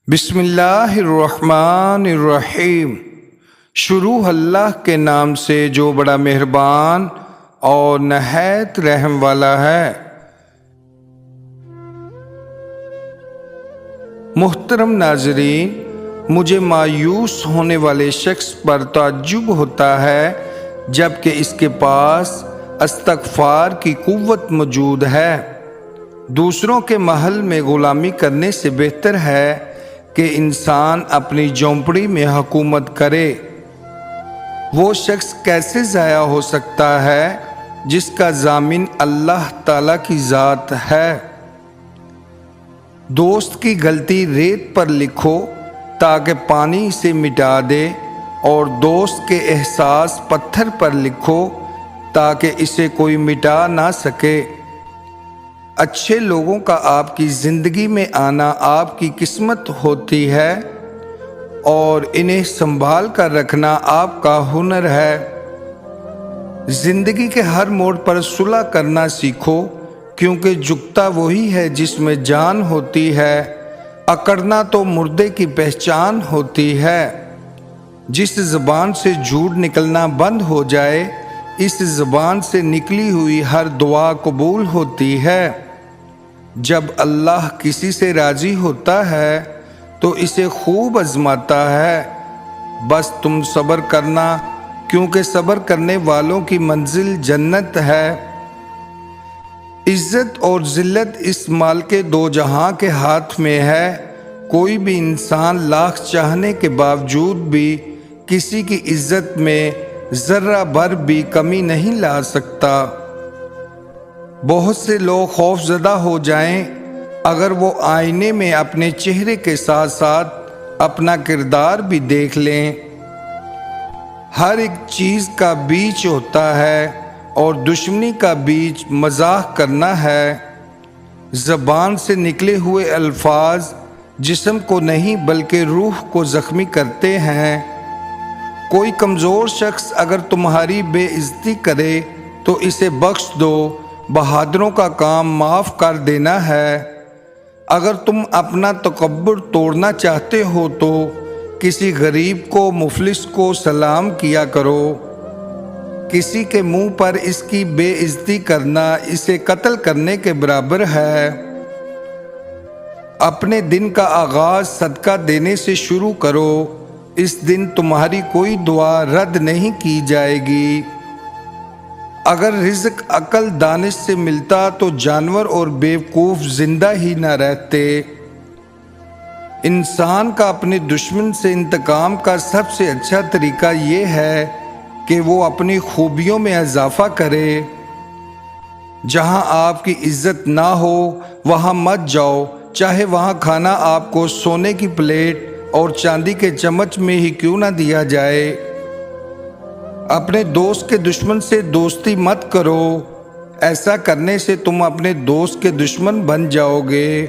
بسم اللہ الرحمن الرحیم۔ شروع اللہ کے نام سے جو بڑا مہربان اور نہایت رحم والا ہے۔ محترم ناظرین، مجھے مایوس ہونے والے شخص پر تعجب ہوتا ہے جبکہ اس کے پاس استغفار کی قوت موجود ہے۔ دوسروں کے محل میں غلامی کرنے سے بہتر ہے کہ انسان اپنی جھونپڑی میں حکومت کرے۔ وہ شخص کیسے ضائع ہو سکتا ہے جس کا ضامن اللہ تعالیٰ کی ذات ہے۔ دوست کی غلطی ریت پر لکھو تاکہ پانی اسے مٹا دے، اور دوست کے احساس پتھر پر لکھو تاکہ اسے کوئی مٹا نہ سکے۔ اچھے لوگوں کا آپ کی زندگی میں آنا آپ کی قسمت ہوتی ہے، اور انہیں سنبھال کر رکھنا آپ کا ہنر ہے۔ زندگی کے ہر موڑ پر صلح کرنا سیکھو، کیونکہ جھکتا وہی ہے جس میں جان ہوتی ہے، اکڑنا تو مردے کی پہچان ہوتی ہے۔ جس زبان سے جھوٹ نکلنا بند ہو جائے، اس زبان سے نکلی ہوئی ہر دعا قبول ہوتی ہے۔ جب اللہ کسی سے راضی ہوتا ہے تو اسے خوب آزماتا ہے۔ بس تم صبر کرنا، کیونکہ صبر کرنے والوں کی منزل جنت ہے۔ عزت اور ذلت اس مال کے دو جہاں کے ہاتھ میں ہے۔ کوئی بھی انسان لاکھ چاہنے کے باوجود بھی کسی کی عزت میں ذرہ بھر بھی کمی نہیں لا سکتا۔ بہت سے لوگ خوف زدہ ہو جائیں اگر وہ آئینے میں اپنے چہرے کے ساتھ ساتھ اپنا کردار بھی دیکھ لیں۔ ہر ایک چیز کا بیچ ہوتا ہے، اور دشمنی کا بیچ مزاح کرنا ہے۔ زبان سے نکلے ہوئے الفاظ جسم کو نہیں بلکہ روح کو زخمی کرتے ہیں۔ کوئی کمزور شخص اگر تمہاری بے عزتی کرے تو اسے بخش دو، بہادروں کا کام معاف کر دینا ہے۔ اگر تم اپنا تکبر توڑنا چاہتے ہو تو کسی غریب کو، مفلس کو سلام کیا کرو۔ کسی کے منہ پر اس کی بے عزتی کرنا اسے قتل کرنے کے برابر ہے۔ اپنے دن کا آغاز صدقہ دینے سے شروع کرو، اس دن تمہاری کوئی دعا رد نہیں کی جائے گی۔ اگر رزق عقل دانش سے ملتا تو جانور اور بیوقوف زندہ ہی نہ رہتے۔ انسان کا اپنے دشمن سے انتقام کا سب سے اچھا طریقہ یہ ہے کہ وہ اپنی خوبیوں میں اضافہ کرے۔ جہاں آپ کی عزت نہ ہو وہاں مت جاؤ، چاہے وہاں کھانا آپ کو سونے کی پلیٹ اور چاندی کے چمچ میں ہی کیوں نہ دیا جائے۔ اپنے دوست کے دشمن سے دوستی مت کرو، ایسا کرنے سے تم اپنے دوست کے دشمن بن جاؤ گے۔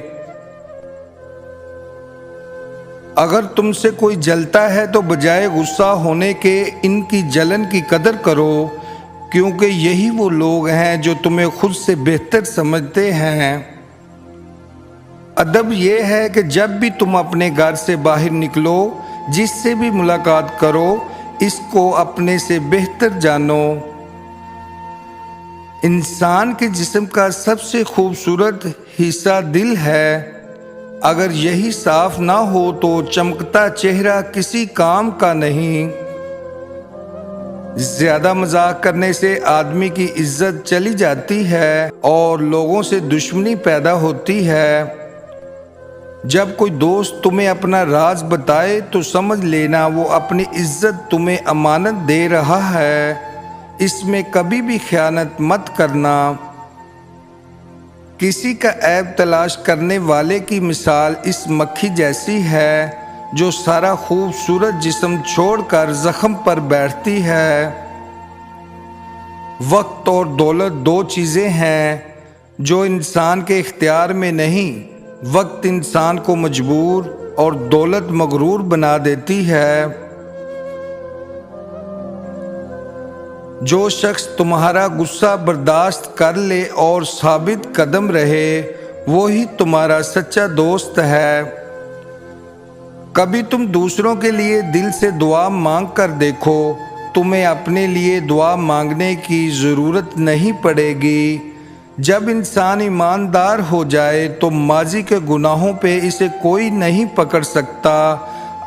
اگر تم سے کوئی جلتا ہے تو بجائے غصہ ہونے کے ان کی جلن کی قدر کرو، کیونکہ یہی وہ لوگ ہیں جو تمہیں خود سے بہتر سمجھتے ہیں۔ ادب یہ ہے کہ جب بھی تم اپنے گھر سے باہر نکلو، جس سے بھی ملاقات کرو، اس کو اپنے سے بہتر جانو۔ انسان کے جسم کا سب سے خوبصورت حصہ دل ہے۔ اگر یہی صاف نہ ہو تو چمکتا چہرہ کسی کام کا نہیں۔ زیادہ مذاق کرنے سے آدمی کی عزت چلی جاتی ہے اور لوگوں سے دشمنی پیدا ہوتی ہے۔ جب کوئی دوست تمہیں اپنا راز بتائے تو سمجھ لینا وہ اپنی عزت تمہیں امانت دے رہا ہے۔ اس میں کبھی بھی خیانت مت کرنا۔ کسی کا عیب تلاش کرنے والے کی مثال اس مکھی جیسی ہے جو سارا خوبصورت جسم چھوڑ کر زخم پر بیٹھتی ہے۔ وقت اور دولت دو چیزیں ہیں جو انسان کے اختیار میں نہیں۔ وقت انسان کو مجبور اور دولت مغرور بنا دیتی ہے۔ جو شخص تمہارا غصہ برداشت کر لے اور ثابت قدم رہے، وہی تمہارا سچا دوست ہے۔ کبھی تم دوسروں کے لیے دل سے دعا مانگ کر دیکھو، تمہیں اپنے لیے دعا مانگنے کی ضرورت نہیں پڑے گی۔ جب انسان ایماندار ہو جائے تو ماضی کے گناہوں پہ اسے کوئی نہیں پکڑ سکتا۔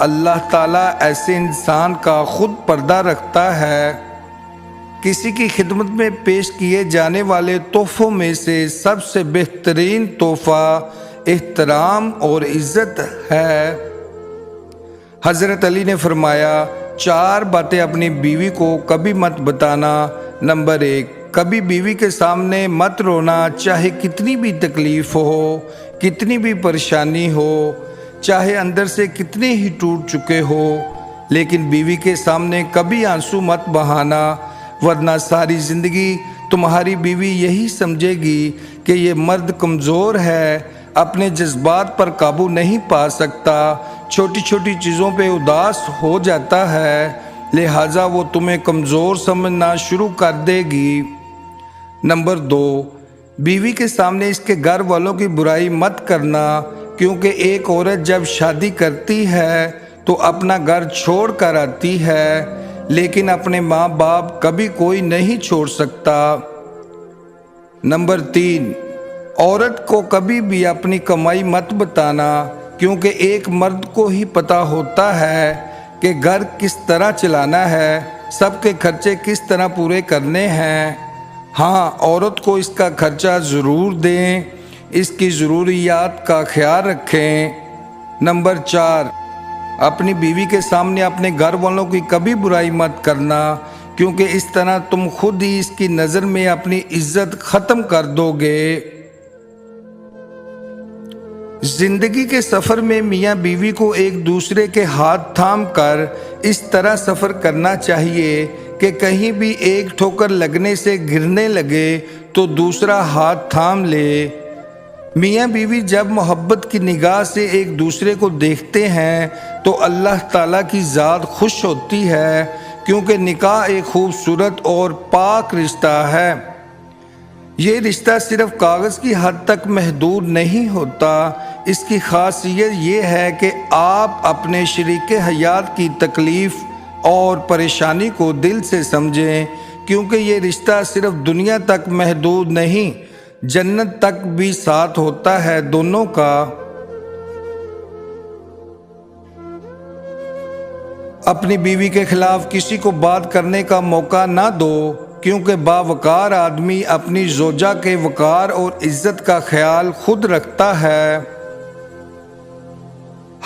اللہ تعالیٰ ایسے انسان کا خود پردہ رکھتا ہے۔ کسی کی خدمت میں پیش کیے جانے والے تحفوں میں سے سب سے بہترین تحفہ احترام اور عزت ہے۔ حضرت علی نے فرمایا، 4 باتیں اپنی بیوی کو کبھی مت بتانا۔ نمبر 1، کبھی بیوی کے سامنے مت رونا، چاہے کتنی بھی تکلیف ہو، کتنی بھی پریشانی ہو، چاہے اندر سے کتنے ہی ٹوٹ چکے ہو، لیکن بیوی کے سامنے کبھی آنسو مت بہانا، ورنہ ساری زندگی تمہاری بیوی یہی سمجھے گی کہ یہ مرد کمزور ہے، اپنے جذبات پر قابو نہیں پا سکتا، چھوٹی چھوٹی چیزوں پہ اداس ہو جاتا ہے، لہٰذا وہ تمہیں کمزور سمجھنا شروع کر دے گی۔ نمبر 2، بیوی کے سامنے اس کے گھر والوں کی برائی مت کرنا، کیونکہ ایک عورت جب شادی کرتی ہے تو اپنا گھر چھوڑ کر آتی ہے، لیکن اپنے ماں باپ کبھی کوئی نہیں چھوڑ سکتا۔ نمبر 3، عورت کو کبھی بھی اپنی کمائی مت بتانا، کیونکہ ایک مرد کو ہی پتہ ہوتا ہے کہ گھر کس طرح چلانا ہے، سب کے خرچے کس طرح پورے کرنے ہیں۔ ہاں، عورت کو اس کا خرچہ ضرور دیں، اس کی ضروریات کا خیال رکھیں۔ نمبر 4، اپنی بیوی کے سامنے اپنے گھر والوں کی کبھی برائی مت کرنا، کیونکہ اس طرح تم خود ہی اس کی نظر میں اپنی عزت ختم کر دو گے۔ زندگی کے سفر میں میاں بیوی کو ایک دوسرے کے ہاتھ تھام کر اس طرح سفر کرنا چاہیے کہ کہیں بھی ایک ٹھوکر لگنے سے گرنے لگے تو دوسرا ہاتھ تھام لے۔ میاں بیوی جب محبت کی نگاہ سے ایک دوسرے کو دیکھتے ہیں تو اللہ تعالیٰ کی ذات خوش ہوتی ہے، کیونکہ نکاح ایک خوبصورت اور پاک رشتہ ہے۔ یہ رشتہ صرف کاغذ کی حد تک محدود نہیں ہوتا، اس کی خاصیت یہ ہے کہ آپ اپنے شریک حیات کی تکلیف اور پریشانی کو دل سے سمجھیں، کیونکہ یہ رشتہ صرف دنیا تک محدود نہیں، جنت تک بھی ساتھ ہوتا ہے دونوں کا۔ اپنی بیوی کے خلاف کسی کو بات کرنے کا موقع نہ دو، کیونکہ باوقار آدمی اپنی زوجہ کے وقار اور عزت کا خیال خود رکھتا ہے۔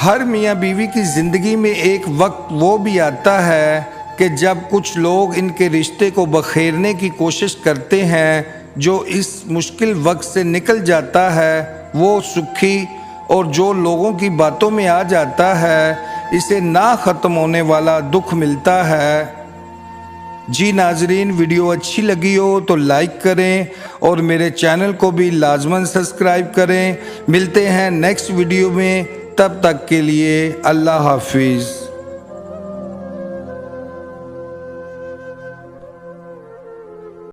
ہر میاں بیوی کی زندگی میں ایک وقت وہ بھی آتا ہے کہ جب کچھ لوگ ان کے رشتے کو بکھیرنے کی کوشش کرتے ہیں۔ جو اس مشکل وقت سے نکل جاتا ہے وہ سکھی، اور جو لوگوں کی باتوں میں آ جاتا ہے اسے نہ ختم ہونے والا دکھ ملتا ہے۔ جی ناظرین، ویڈیو اچھی لگی ہو تو لائک کریں اور میرے چینل کو بھی لازماً سبسکرائب کریں۔ ملتے ہیں نیکسٹ ویڈیو میں، تب تک کے لیے اللہ حافظ۔